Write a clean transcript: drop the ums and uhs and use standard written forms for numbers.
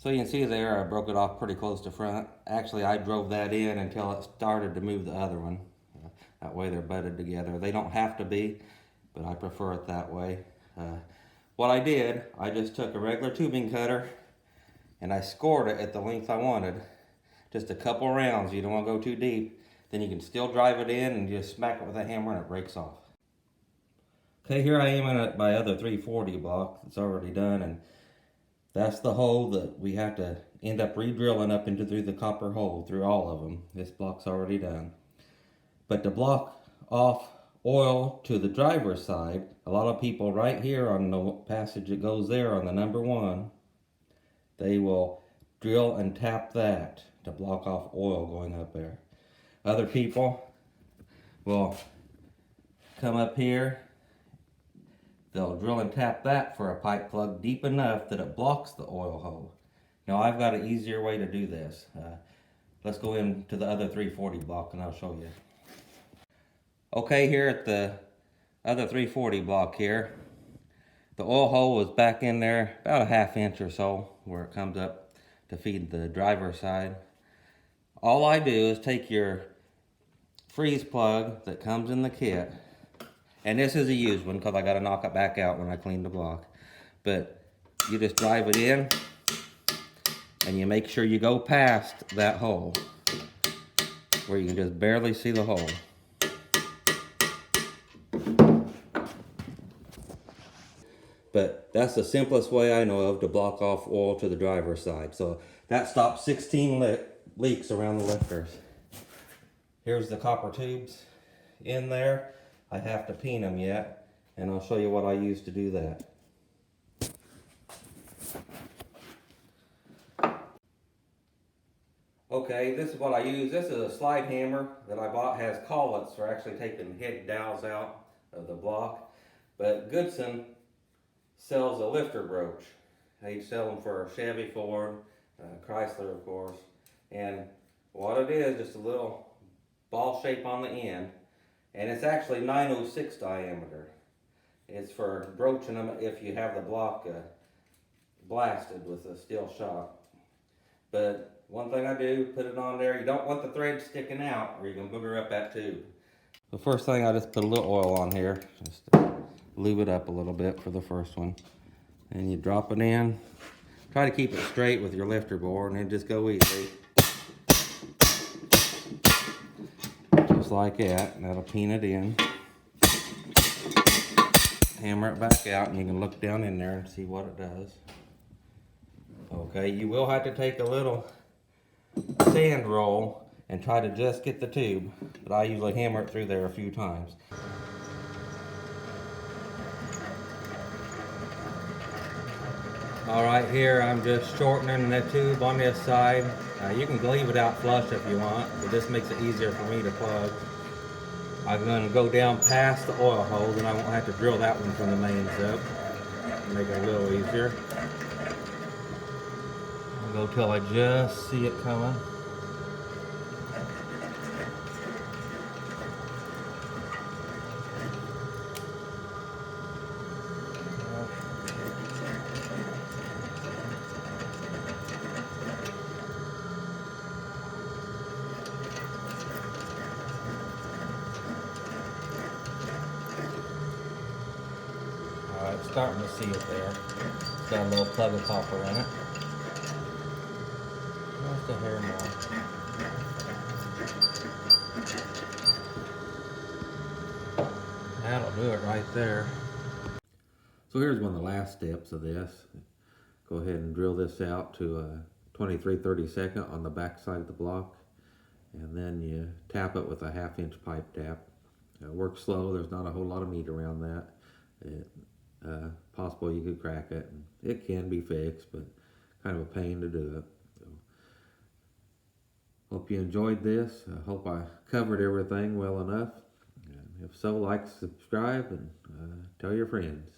So you can see there, I broke it off pretty close to front. Actually, I drove that in until it started to move the other one. That way they're butted together. They don't have to be, but I prefer it that way. What I did, I just took a regular tubing cutter and I scored it at the length I wanted. Just a couple rounds, you don't want to go too deep. Then you can still drive it in and just smack it with a hammer and it breaks off. Okay, here I am in my other 340 block. It's already done, and that's the hole that we have to end up re-drilling up into through the copper hole through all of them. This block's already done. But to block off oil to the driver's side, a lot of people right here on the passage that goes there on the number 1, they will drill and tap that to block off oil going up there. Other people will come up here. They'll drill and tap that for a pipe plug deep enough that it blocks the oil hole. Now I've got an easier way to do this. Let's go into the other 340 block and I'll show you. Okay, here at the other 340 block here, the oil hole is back in there about a ½ inch or so where it comes up to feed the driver's side. All I do is take your freeze plug that comes in the kit, and this is a used one because I got to knock it back out when I clean the block. But you just drive it in and you make sure you go past that hole where you can just barely see the hole. But that's the simplest way I know of to block off oil to the driver's side. So that stops 16 leaks around the lifters. Here's the copper tubes in there. I have to peen them yet, and I'll show you what I use to do that. Okay, this is what I use. This is a slide hammer that I bought. It has collets for actually taking head dowels out of the block. But Goodson sells a lifter broach. They sell them for Chevy, Ford, Chrysler, of course. And what it is, just a little ball shape on the end. And it's actually 906 diameter. It's for broaching them if you have the block blasted with a steel shock. But one thing I do, put it on there. You don't want the thread sticking out or you can booger up that tube. The first thing, I just put a little oil on here. Just to lube it up a little bit for the first one. And you drop it in. Try to keep it straight with your lifter board and then just go easy. Just like that, and that'll peen it in. Hammer it back out and you can look down in there and see what it does. Okay, you will have to take a little sand roll and try to just get the tube, but I usually hammer it through there a few times. Alright, here I'm just shortening the tube on this side. You can leave it out flush if you want, but this makes it easier for me to plug. I'm going to go down past the oil hole, and I won't have to drill that one from the mains up. Make it a little easier. I'll go till I just see it coming. Starting to see it there. It's got a little plug of copper in it. Just a hair more. That'll do it right there. So here's one of the last steps of this. Go ahead and drill this out to 23/32 on the back side of the block. And then you tap it with a ½ inch pipe tap. Work slow, there's not a whole lot of meat around that. Possible you could crack it. It can be fixed, but kind of a pain to do it. So, hope you enjoyed this. I hope I covered everything well enough. And if so, like, subscribe, and tell your friends.